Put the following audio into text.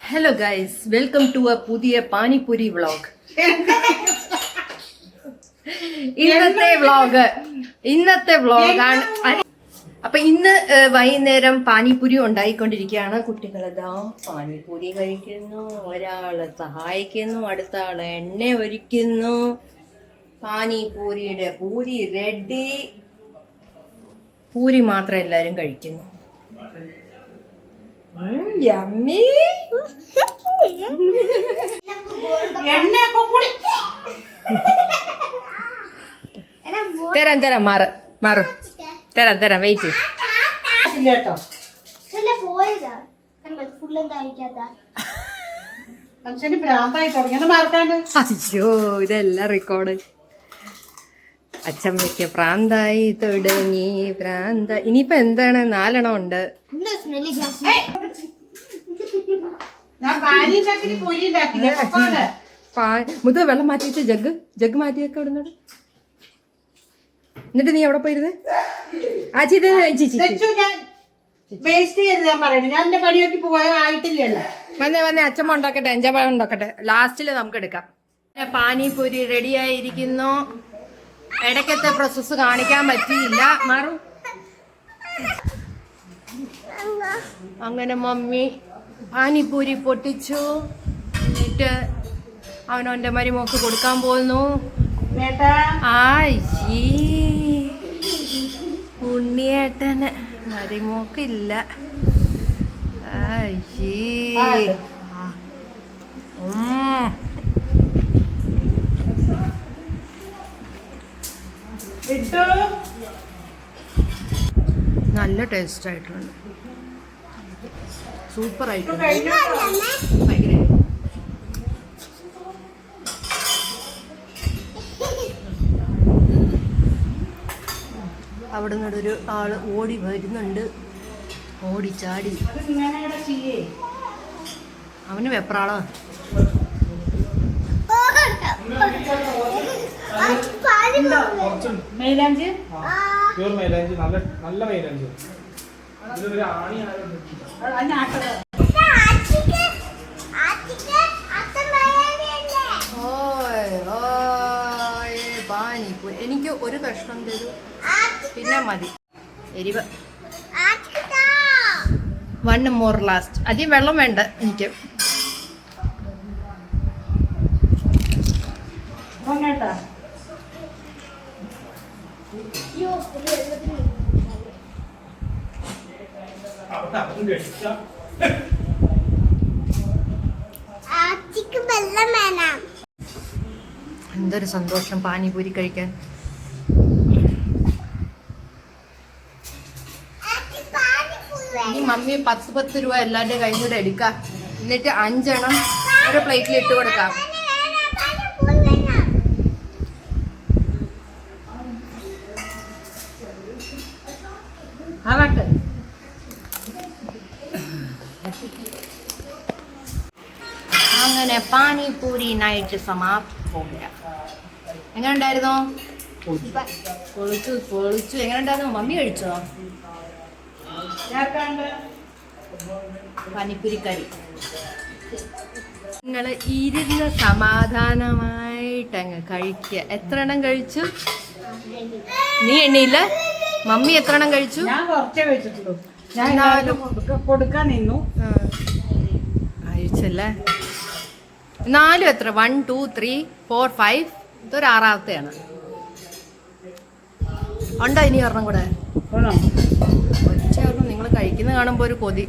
Hello guys, welcome to a പുതിയ panipuri vlog. ഇന്നത്തെ വ്ളോഗാണ്. അപ്പൊ ഇന്ന് വൈകുന്നേരം പാനിപൂരി ഉണ്ടായിക്കൊണ്ടിരിക്കുകയാണ്. കുട്ടികളെല്ലാം പാനിപൂരി കഴിക്കുന്നു, ഒരാള് സഹായിക്കുന്നു, അടുത്ത ആള് എണ്ണ ഒഴിക്കുന്നു. പാനിപൂരിയുടെ പൂരി റെഡി. പൂരി മാത്രം എല്ലാരും കഴിക്കുന്നു. യമ്മി. തരാം മാറ് തരാം വെയിറ്റ്. അയ്യോ, ഇതെല്ലാം റെക്കോർഡ്. അച്ഛമ്മയ്ക്ക് പ്രാന്തായി തുടങ്ങി. ഇനിയിപ്പോ എന്താണ്? 4 എണ്ണം ഉണ്ട്. മുത വെള്ളം മാറ്റിയിട്ട് ജഗ് മാറ്റിയൊക്കെ ഇടുന്നത്. എന്നിട്ട് നീ എവിടെ പോയിരുന്നത്? വന്നേ അച്ഛമ്മ ഉണ്ടാക്കട്ടെ, എഞ്ചാമ്പഴം ഉണ്ടാക്കട്ടെ, ലാസ്റ്റില് നമുക്ക് എടുക്കാം. പാനിപൂരി റെഡിയായിരിക്കുന്നു. ഇടയ്ക്കത്തെ പ്രോസസ്സ് കാണിക്കാൻ പറ്റിയില്ല. മാറും. അങ്ങനെ മമ്മി പാനിപൂരി പൊട്ടിച്ചു. എന്നിട്ട് അവനവന്റെ മരുമോക്ക് കൊടുക്കാൻ പോകുന്നു. ഉണ്ണിയേട്ടന് മരുമോക്കില്ല. നല്ല ടേസ്റ്റ് ആയിട്ടുണ്ട്. സൂപ്പർ ആയിട്ടുണ്ട്. അവിടെ നിന്നൊരു ആള് ഓടി വരുന്നുണ്ട്. ഓടിച്ചാടി. അവന് വെപ്രാളോ. മൈലാഞ്ചി നല്ല മൈലാഞ്ചി. എനിക്ക് ഒരു കഷ്ണം തരൂ, പിന്നെ മതി. എരിവ് 1 more ലാസ്റ്റ്. അധികം വെള്ളം വേണ്ട എനിക്ക്. എന്തൊരു സന്തോഷം പാനിപൂരി കഴിക്കാൻ. ഈ മമ്മി 10 രൂപ എല്ലാവരുടെ കയ്യിൽ കൂടെ എടുക്കാം. എന്നിട്ട് 5 എണ്ണം ഒരു പ്ലേറ്റിൽ ഇട്ട് കൊടുക്കാം. അങ്ങനെ പാനിപൂരി നൈറ്റ് സമാപ്തം. എങ്ങനെ ഉണ്ടായിരുന്നോ? പൊളിച്ചു. എങ്ങനെ ഉണ്ടായിരുന്നു? മമ്മി കഴിച്ചോ? പാനിപൂരിക്കറി. നിങ്ങൾ ഇരുന്ന് സമാധാനമായിട്ടങ്ങ് കഴിക്കുക. എത്ര എണ്ണം കഴിച്ചു? നീ എണ്ണിയില്ല? മമ്മി എത്ര എണ്ണം കഴിച്ചു? ഞാൻ കുറച്ചേ കഴിച്ചിട്ടുള്ളൂ. ഞാൻ കൊടുക്കാൻ നിന്നു. കഴിച്ചല്ലേ? 4 എത്ര? 1 2 3 4 5. ഇതൊരു 6ാമത്തെയാണ്. ഉണ്ടോ ഇനി ഒരെണ്ണം കൂടെ? ഒറ്റ നിങ്ങൾ കഴിക്കുന്ന കാണുമ്പോ ഒരു കൊതി.